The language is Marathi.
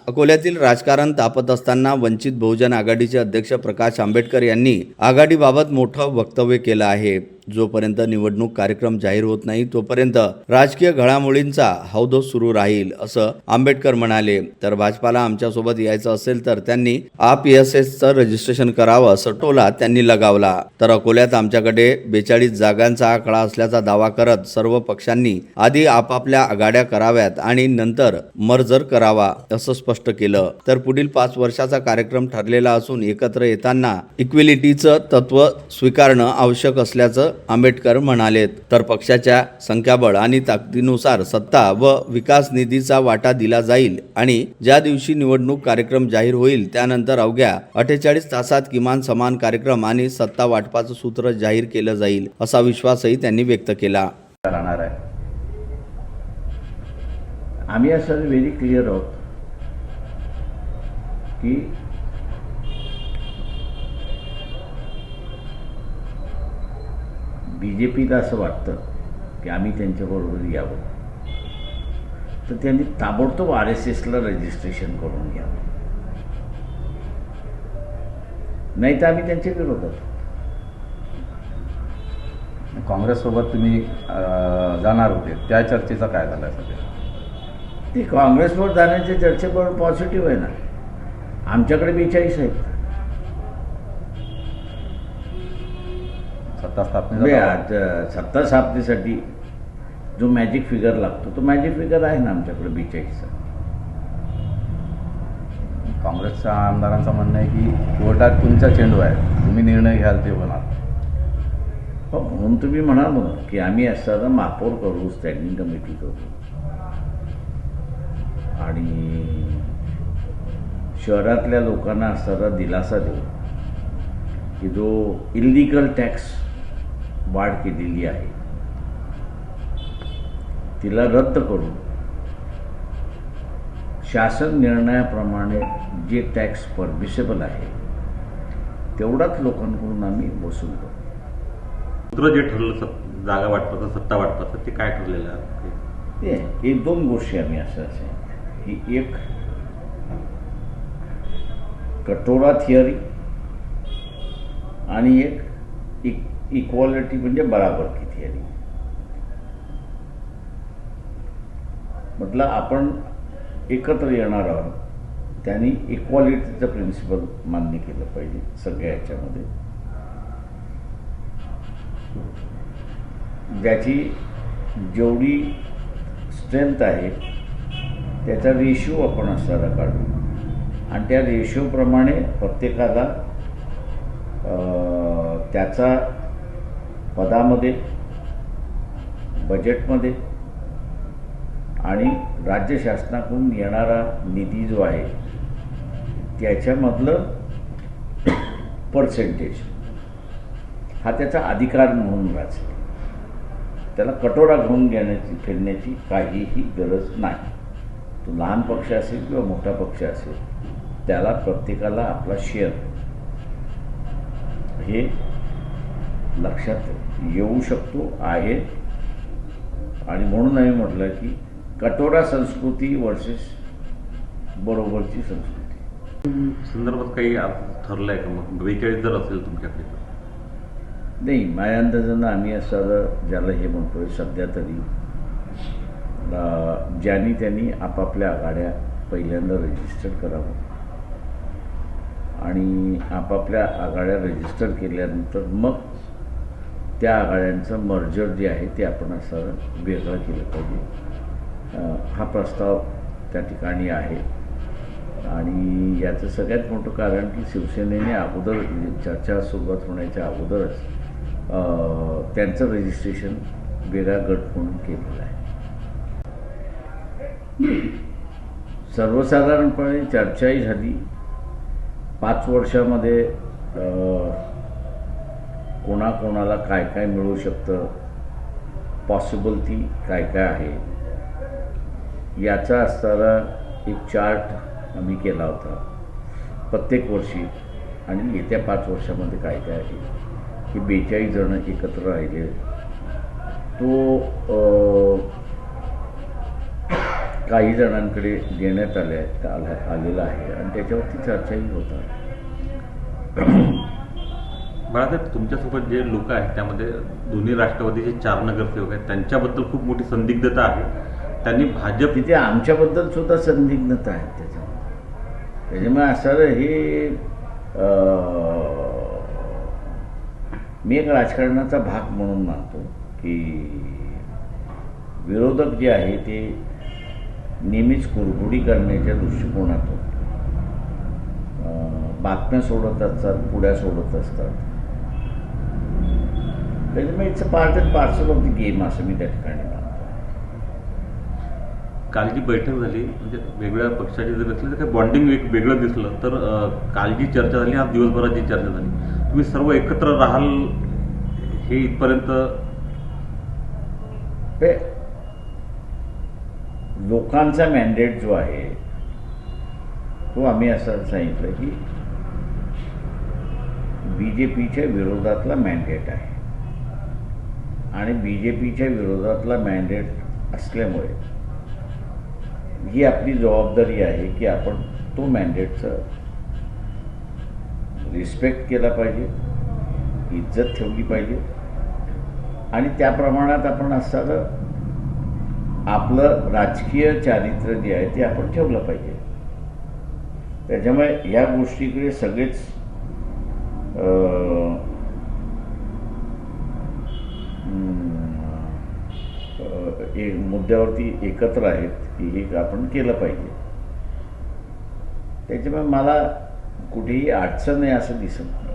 अकोल्यातील राजकारण तापत असताना वंचित बहुजन आघाडीचे अध्यक्ष प्रकाश आंबेडकर यांनी आघाडीबाबत मोठं वक्तव्य केलं आहे. जोपर्यंत निवडणूक कार्यक्रम जाहीर होत नाही तोपर्यंत राजकीय घडामोडींचा हौदोस सुरू राहील असं आंबेडकर म्हणाले. तर भाजपाला आमच्यासोबत यायचं असेल तर त्यांनी आप-एस-एसचं रजिस्ट्रेशन करावं असं टोला त्यांनी लगावला. तर अकोल्यात आमच्याकडे 42 जागांचा आकडा असल्याचा दावा करत सर्व पक्षांनी आधी आपापल्या आघाड्या कराव्यात आणि नंतर मर्जर करावा असं स्पष्ट केलं. तर पुढील 5 वर्षाचा कार्यक्रम ठरलेला असून एकत्र येताना इक्विलिटीचं तत्व स्वीकारणं आवश्यक असल्याचं आंबेडकर म्हणालेत. तर पक्षाच्या संख्याबळ आणि ताकदीनुसार सत्ता व विकास निधीचा वाटा दिला जाईल आणि ज्या दिवशी निवडणूक कार्यक्रम जाहीर होईल त्यानंतर अवघ्या 48 तासात किमान समान कार्यक्रम आणि सत्ता वाटपाचं सूत्र जाहीर केलं जाईल असा विश्वासही त्यांनी व्यक्त केला. राहणार आहे. आम्ही असं व्हेरी क्लिअर आहोत की BJPला असं वाटतं की आम्ही त्यांच्याबरोबर यावं, तर त्यांनी ताबडतोब RSSला रजिस्ट्रेशन करून घ्यावं, नाही तर आम्ही त्यांच्या विरोधात. काँग्रेससोबत तुम्ही जाणार होते, त्या चर्चेचा काय झाला सध्या? ते काँग्रेसवर जाण्याच्या चर्चेवर पॉझिटिव्ह आहे ना. आमच्याकडे 42 आहेत. सत्ता स्थापनेचा सत्ता स्थापनेसाठी जो मॅजिक फिगर लागतो तो मॅजिक फिगर आहे ना आमच्याकडे 42चा. काँग्रेसच्या आमदारांचं म्हणणं आहे की कोर्टात तुमचा चेंडू आहे, तुम्ही निर्णय घ्याल ते होणार. हो, म्हणून तुम्ही म्हणाल मग की आम्ही असताना महापौर करू, स्टँडिंग कमिटी करू आणि शहरातल्या लोकांना असताना दिलासा देऊ की जो इल्लिगल टॅक्स वाढ केलेली आहे तिला रद्द करून शासन निर्णयाप्रमाणे जे टॅक्स परमिसेबल आहे तेवढाच लोकांकडून आम्ही वसूल करू. सूत्र जे ठरलं जागा वाटपाचं, सत्ता वाटपाचं, ते काय ठरलेलं आहे? ते एक 2 गोष्टी आम्ही असं की एक कटोरा थिअरी आणि एक इक्वालिटी म्हणजे बराबरकी थिअरी. म्हटलं आपण एकत्र येणार आहोत, त्यांनी इक्वालिटीचं प्रिन्सिपल मान्य केलं पाहिजे सगळ्या याच्यामध्ये. ज्याची जेवढी स्ट्रेंथ आहे त्याचा रेशिओ आपण असताना काढू आणि त्या रेशिओप्रमाणे प्रत्येकाला त्याचा पदामध्ये, बजेटमध्ये आणि राज्य शासनाकडून येणारा निधी जो आहे त्याच्यामधलं पर्सेंटेज हा त्याचा अधिकार म्हणून राहतो. त्याला कटोरा घेऊन फिरण्याची काहीही गरज नाही. तो लहान पक्ष असेल किंवा मोठा पक्ष असेल, त्याला प्रत्येकाला आपला शेअर हे लक्षात येऊ शकतो आहे. आणि म्हणून आम्ही म्हटलं की कटोरा संस्कृती वर्सेस बरोबरची संस्कृती संदर्भात काही ठरलंय का? मग 42 जर असेल तुमच्याकडे तर नाही, माझ्या अंदाजानं आम्ही असं ज्याला हे म्हणतोय सध्या तरी ज्यांनी त्यांनी आपापल्या आघाड्या पहिल्यांदा रजिस्टर करावं आणि आपापल्या आघाड्या रजिस्टर केल्यानंतर मग त्या आघाड्यांचं मर्जर जे आहे ते आपण असं वेगळं केलं पाहिजे. हा प्रस्ताव त्या ठिकाणी आहे. आणि याचं सगळ्यात मोठं कारण की शिवसेनेने अगोदर चर्चा सुरुवात होण्याच्या अगोदरच त्यांचं रजिस्ट्रेशन वेगळा गट म्हणून केलेलं आहे. सर्वसाधारणपणे चर्चाही झाली. 5 वर्षामध्ये कोणाकोणाला काय काय मिळू शकतं, पॉसिबिलिटी काय काय आहे याचा असणारा एक चार्ट आम्ही केला होता प्रत्येक वर्षी. आणि येत्या 5 वर्षामध्ये काय काय आहे की 42 जण एकत्र राहिले. तो काही जणांकडे देण्यात आलेलं आहे आणि त्याच्यावरती चर्चाही होतात. बाळासाहेब, तुमच्यासोबत जे लोक आहेत त्यामध्ये दोन्ही राष्ट्रवादीचे 4 नगरसेवक आहेत, त्यांच्याबद्दल खूप मोठी संदिग्धता आहे. त्यांनी भाजप तिथे आमच्याबद्दल सुद्धा संदिग्धता आहे त्याच्यामुळे असं हे मी एक राजकारणाचा भाग म्हणून मानतो की विरोधक जे आहे ते नेहमीच कुरघोडी करण्याच्या दृष्टिकोनातून बातम्या सोडत असतात, पुढ्या सोडत असतात. त्याच्यामुळे it's a part and parcel of the game असं मी त्या ठिकाणी मानतो. काल जी बैठक झाली म्हणजे वेगवेगळ्या पक्षाचे जर असले तर काही बॉन्डिंग वेगळं दिसलं, तर काल जी चर्चा झाली, आज दिवसभरात जी चर्चा झाली, तुम्ही सर्व एकत्र राहाल हे इथपर्यंत ते लोकांचा मॅन्डेट जो आहे तो आम्ही असं सांगितलं की BJPच्या विरोधातला मॅन्डेट आहे आणि BJPच्या विरोधातला मॅन्डेट असल्यामुळे ही आपली जबाबदारी आहे की आपण तो मॅन्डेटचं रिस्पेक्ट केला पाहिजे, इज्जत ठेवली पाहिजे आणि त्या प्रमाणात आपण असताना आपलं राजकीय चारित्र्य जे आहे ते आपण ठेवलं पाहिजे. त्याच्यामुळे ह्या गोष्टीकडे सगळेच मुद्द्यावरती एकत्र आहेत की हे आपण केलं पाहिजे. त्याच्यामुळे मला कुठेही अडचण आहे असं दिसत नाही.